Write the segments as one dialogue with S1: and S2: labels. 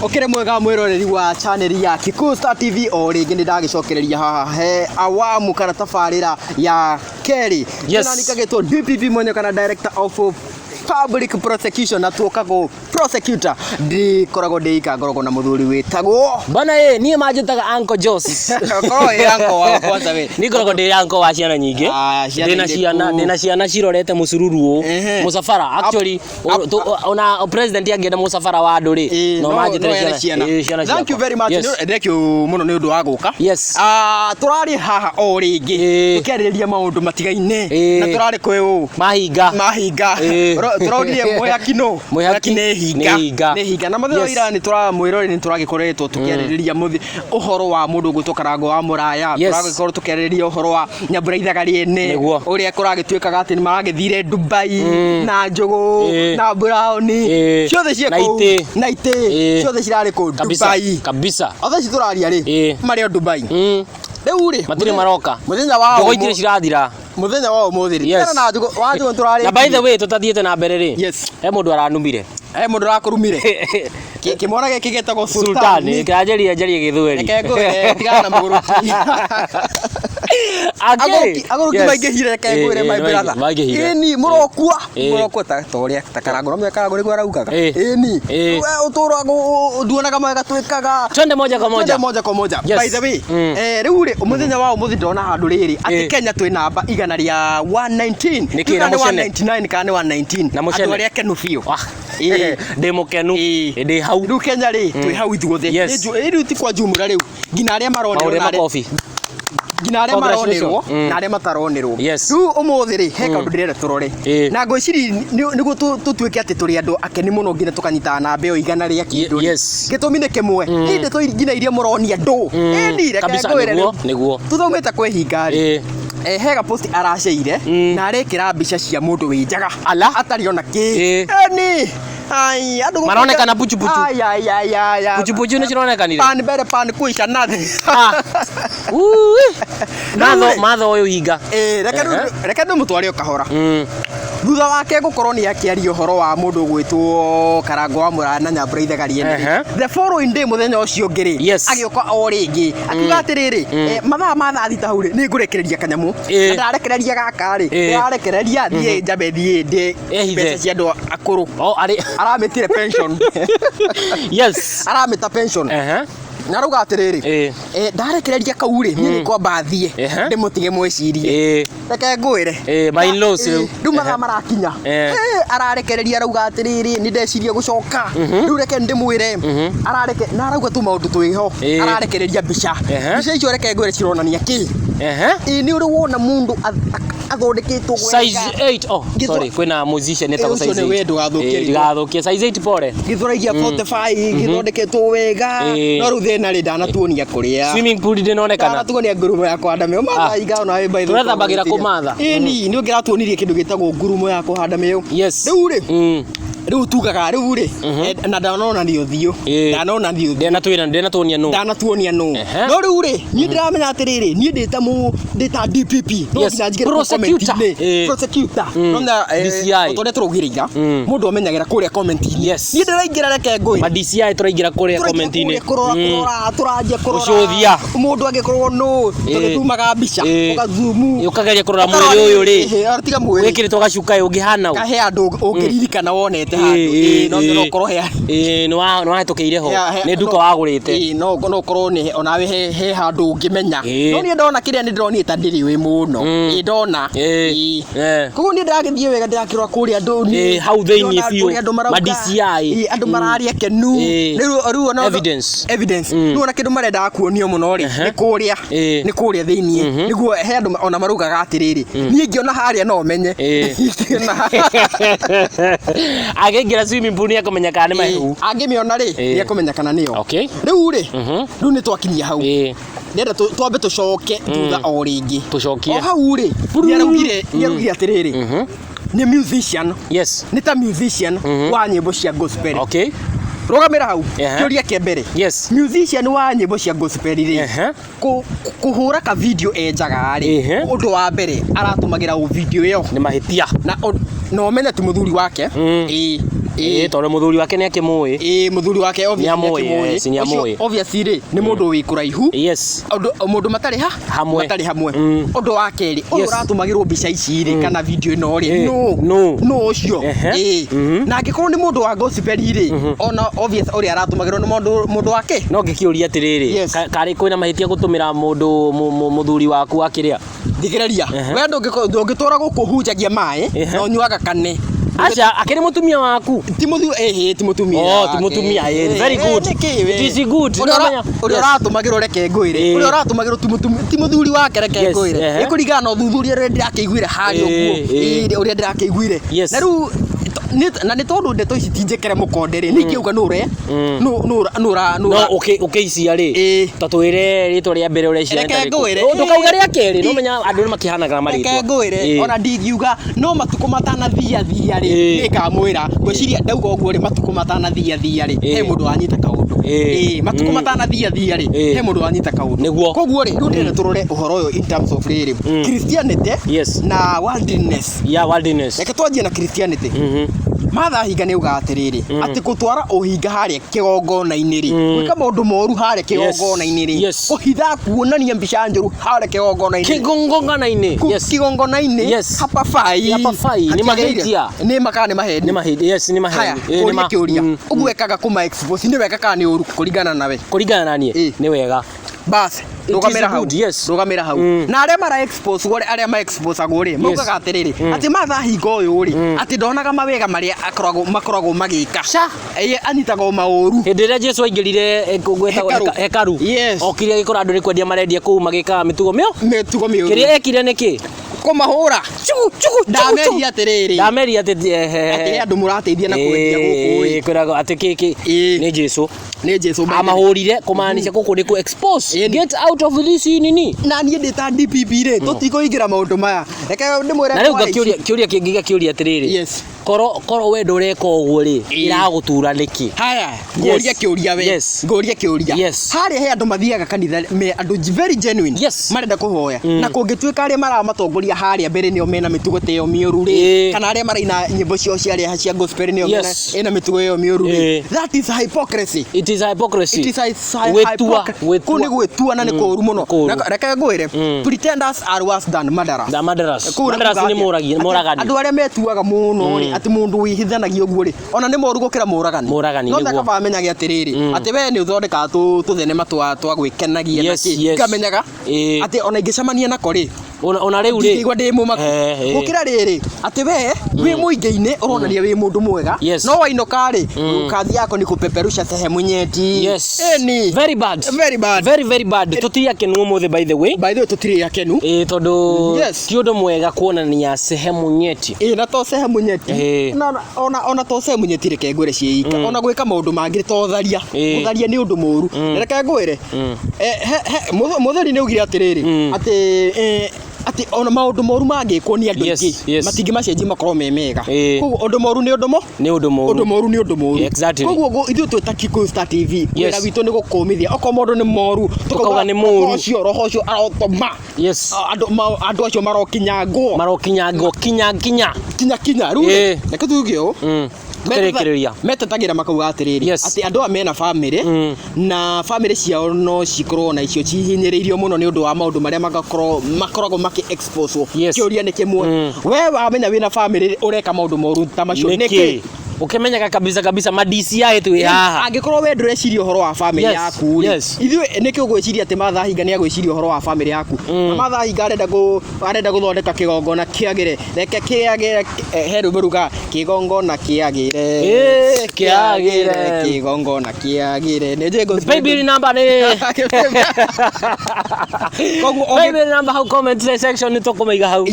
S1: Okere mwega mwiroreri wa channel ya Kikuyu Star TV o ringi ni ndagicokereria haha he awamu kana tabarira ya Kerry.
S2: Yes.
S1: Nikagetwo DPP mwenye kana director of public prosecution na tuokago prosecutor ndi korago ndeika ngorogo na muthuri witagwo
S2: bana nie majitaga Uncle Jos
S1: koro yanko wa kwanza we
S2: ni ngorogo ndi yanko wa ciana nyingi ndina ciana cirorete musururu musafara actually ona president angenda musafara wa andu ri no majitire ciana.
S1: Thank you very much. Thank you muno ni undu wa guka.
S2: Yes.
S1: Turari haha o ringi tukeriria maundu matigaine na turari kwe mahinga turaurie mwehaki ne hinga na matho ira ni turamwirori ni turagikoretwo tukeriria muthi uhoro wa mundu gutokarango wa muraya turagikorwo tukeriria uhoro wa Nyambura Ithagari uria kuragituikaga ati ni maragithire Dubai na njogo na Brown ciothe cieko na ite ciothe cirari ku Dubai
S2: kabisa
S1: othe cituraria ri mari Dubai riu ri
S2: matire maroka
S1: muthenya wao
S2: njogo itire cirathira
S1: muthenya wao muthiri kana na njogo wanjo turari
S2: na by the way tutathiete na mbere ri
S1: he
S2: mundu aranumire
S1: mundu arakurumire kimona giki getagwo
S2: Sultan kajeria githweri
S1: kengwe tigana na muguru agoruki maingihire kengwire my brother ini murokua ta toria ta karango no karango ni gwaraukaga ini we uturago nduonaga mwega twikaga
S2: twende moja kwa moja
S1: by the way riu ri umuthenya wao muthi ndona handu riri ati Kenya twi namba igana ria 119
S2: nikira
S1: 199 kana 119 andu aria kenu biu
S2: demo kenu ndi hau
S1: riu Kenya ri twi hau ithuothe riu ti kwa jumla riu ngina aria maronerwo ngina aria maronerwo na aria mataronerwo riu umuthi ri he kaundu ndirenda turore na ngwiciri niguo tutuike ati turi andu akeni muno ngina tukanyita na mbeo igana ria kindu gitumi ni kimwe inde to ngina iria muronia ndu indi reke ngwire niguo tuthaumite kwehinga ri hega post araceire na arekira mbica cia mundu winjaga atari ona ki ni ai andu
S2: maronekana puchu puchu ni cironekanire
S1: pan kuisha nathi
S2: matho uyu hinga
S1: reke ndu mutware ukahora thutha wake gukorwo ni akiaria uhoro wa mundu gwitwo Karango wa Muraya na Nyambura Ithagari the following day muthenya ucio ngiri agioka o ringi akiuga atiriri mathaa ma thaa thita hau ri ni ngurekereria kanyamu ndarekereria gaka ri ndarekereria thie njambe thie ndi mbeca cia andu akuru aramitire pension aramita pension na ruga atiriri ndarekereria kauri ni kwamba thie ndimutige mwecirie reke ngwire
S2: my laws
S1: riu mathaa marakinya ararekereria rauga atiriri ni ndecirie gucoka riu reke ndimwire arareke na arauga tu maundu twiho ararekereria mbica icio reke ngwire cironania ki ni uri wona mundu athondeketwo
S2: size 8 sorry kwina musician etagwo size 8 ndigathukie size 8 pore
S1: githuragia 45 githondeketwo wega no ru thina ri ndanatuonia kuria
S2: swimming pool ndinonekana
S1: ndanatuonia ngurumo yakwa ndameo matha iga ona we by the way
S2: turathambagira kumatha
S1: ni ngiratuonirie kindu gitagwo ngurumo ya kuhanda meo riu ri riu tugaga riu ri na ndanona ni uthio ndanona ni uthio ndanatuonia no no riu ri ni ndiramenya atiriri ni ndita DPP no nginajigera prosecutor no na tore turugiriga mundu amenyagira kuria comment ni ndiraingira reke ngui
S2: ma DCI turaingira kuria comment ni
S1: turajia kurora
S2: ucuthia
S1: mundu agikorwo no tumaga mbica ukazumu
S2: ukageria kurora mwiri uyu ri
S1: artiga mwiri
S2: wikiritwo gacuka ungihana
S1: kahe andu ungiririkana wonete handu no korwo he
S2: no wahitukiire ho ni nduka wagurite
S1: no korwo ni onawe he handu ungimenya no ni ndona kiria ni ndronire ta ndiri wi muno ni ndona koguo ni ndagithie wega ndirakirwa kuria andu
S2: ni hau theinie biu ma DCI
S1: andu mararia kenu riu no evidence nu ona kindu marenda kuonio muno ri ni kuria theinie niguo he andu ona marugaga atiriri ni ngiona haria no menye
S2: agengira swimming pool ni akomenya kana ni mahu
S1: angimiona ri ni akomenya kana niyo riu ni twakinyia hau ndenda twambe tucoke thutha o ringi
S2: tucokie
S1: o hau ri ni arugire atiriri ni musician ni ta musician wa nyimbo cia gospel rugamira hau kiuria kia mbere musician wa nyimbo cia gospel ri kuhura ka video enjaga ri undu wa mbere aratumagira video iyo
S2: ni mahitia
S1: na no menye ti muthuri wake
S2: tondå må thuri wake nä akä må ä
S1: muthuri wake obviously nä må ndå wä kå raihu må ndå matarä hamwe å ndå wa kerä å yå ratå magä rwo mbica ici rä kana video ä no rä no å cio na angä korwo nä må ndå wa gospel rä ona obviously å rä a aratå magä rwo nä må ndå wake
S2: no ngä kä å ria atä rä rä karä kwä na mahä tia gå tå mä ra må thuri waku akä rä a
S1: thikä rä ria we ndå ngä tåra gå kå hunjagia maä na å nyuaga kane
S2: acha akiri mutumia waku
S1: ti muthuri ti mutumia
S2: ti mutumia very good it is good
S1: uri ratumagirwo reke ngwire uri ratumagirwo ti muthuri wake reke ngwire ikuringana na uthuthuria uri ndirakeiguire hari uguo uri ndirakeiguire na riu na nä tondå ndeto ici tinjäkere må konde rä nä ingäuga nå re
S2: ukicia rä ta twä re rä two rä a mbere å reciria ndå kauga rä a kerä no menya andå nä makihanaga marä
S1: ngwä re ona ndingiuga no matukå matanathiathia rä nä ngamwä ra ngwiciria ndauga å guo rä matukå matanathiathia rä he må ndå wanyita kaå ndå matukå matanathiathia rä he må ndå wanyita kaå ndå koguo rä rä u ndä tå rore å horo å yå in terms of rä rä Christianity na worldliness reke twanjie na Christianity Martha hinga nä uga atä rä rä atä gå twara å hinga harä kä gongona-inä rä gwä ka maå ndå moru harä kä gongona-inä rä å hitha kuonania mbica njåru harä kä gongona-inä hapabai
S2: nä mahätia
S1: nä makaa nä mahätia å ria kä å ria å guo ekaga kå ma nä wega kana nä å ru kå ringana nawe
S2: kå ringana naniä nä wega
S1: basi rugamira hau na aria mara expose gore aria ma expose agwo ri mugaga atiriri ati Martha hinga uyu ri ati ndonaga mawega maria makoragwo magika anyitaga mauru
S2: hindi ria Jesu aingirire gwetagwo hekaru okire gikora andu ni kwendia marendia kuu magika mitugo mio kiria ekire niki
S1: kumahura ndameria atiriri ati andu murateithia na kwendia guku
S2: kwirago ati kiki ni Jesu amahurire kumaanisha guku ni ku expose get out of this nini
S1: na nie ndita DPP ri tutikuingira maundu maya reke ndimwira
S2: na riu kiuria kingiga kiuria atiriri koro we ndureka uguo ri iragutura niki
S1: haya ngoria kiuria we ngoria kiuria hari he andu mathiaga kanitha me andu very genuine marenda kuhoya na kungituika aria maramatongoria hari mbere nio mena mitugo te yo miuru ri kana aria maraina nyimbo cio cia cia gospel nio mena ena mitugo yo miuru ri that is hypocrisy
S2: it is hypocrisy
S1: kuni gwitua na ni kuru muno reke ngwire pretenders are worse than murderers
S2: ni moragani
S1: andu aria metuaga muno ati mundu wihithanagia uguo ri ona ni moru gukira moragani no ndaka bamenyage atiriri ati we ni uthondeka tuthenema twa gwikenagia na ki kamenyaga ati ona ingicamania nako ri
S2: ona riu ri
S1: igwa ndi mumaku gukira riri ati we wi muingi-ini uronania wi mundu mwega no wainoka ri kathi yako ni kupeperusha sehemu nyeti
S2: very bad tutia kenu muthe by the way
S1: tutiri yakenu
S2: tondu ti undu mwega kuonania sehemu nyeti
S1: na to sehemu nyeti ona to sehemu nyeti reke ngwire ciika ona gwika maundu mangi to utharia ni undu muru reke ngwire mutheri ni ugire atiriri ati ona maundu moru mangikwo ni andu ingi matingi macenji makorwo me mega koguo undu moru ni undu moru koguo ithu twita Kikuyu Star TV wira witu ni gukumithia oko mundu ni moru tukauga ni moru roho cio arotoma andu acio marokinyangwo kinya riu reke tuge u metetagira makauga atiriri ati andu amena family na family ciao no cikorwo na icio cihinyiriirio muno ni undu wa maundu maria makoragwo maki expose kiuria ni kimwe we wamenya wina family ureka maundu moru ta macio niki
S2: ukimenyaga kabisa madisi yetu haha
S1: angikorwo we ndureciria uhoro wa family yaku ithuĩ niki ugwiciria ati Martha hinga ni agwiciria uhoro wa family yaku na Martha hinga arenda guthondeka kigongona kiagire reke kiagire heru buruga kigongona kiagire kigongona kiagire ni jego
S2: baby number ni baby number how comment section ni tukumaiga hau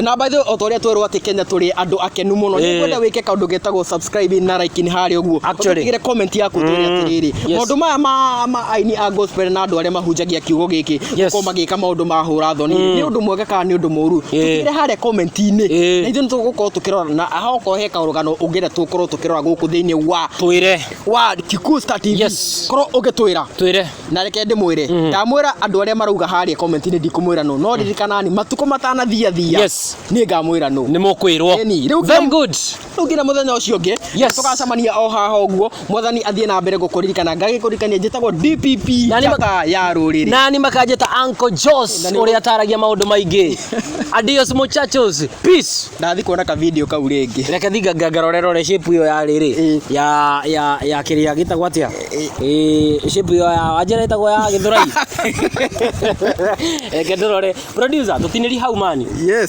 S1: na by the way otoria twerwo ati Kenya turi andu akenu muno ni kwenda wike kaundu getagwo subscribe na like ni harĩa ũguo ũtigĩre comment yaku tũrĩa atirĩrĩ maũndũ maya ma aini a gospel na andũ arĩa mahunjagia kiugo gĩkĩ gũkorwo magĩka maũndũ ma hũra thoni nĩ ũndũ mwega kana nĩ ũndũ mũru tũtigĩre harĩa comment-inĩ na ithuĩ nĩtũgũkorwo tũkĩrora na ahokorwo he karũgano ũngĩenda tũkorwo tũkĩrora gũkũ thĩinĩ wa
S2: twĩre
S1: wa Kikusta TV korwo ũgĩtwĩra na reke ndĩmwĩre ndamwĩra andũ arĩa marauga harĩa comment-inĩ ndikũmwĩra no ririkanani matukũ matanathia nĩ ngamwĩra nĩ
S2: mũkwĩrwo very good
S1: rĩu nginya mũthenya ũcio ũngĩ tũgacemania o haha ũguo mwathani athiĩ na mbere gũkũririkana ngagĩkũririkania njĩtagwo DPP ya rũrĩrĩ
S2: nani makanjĩta Uncle Jos ũrĩa ataragia maũndũ maingĩ adios muchachos peace
S1: ndathi kuona ka video kau rĩngĩ
S2: reke thiga ngarorere shape iyo ya rĩrĩ ya kĩrĩa gĩtagwo atĩa shape iyo ya wanjĩra ĩtagwo ya Gĩthũrai reke ndorore producer tũtinĩri hau mani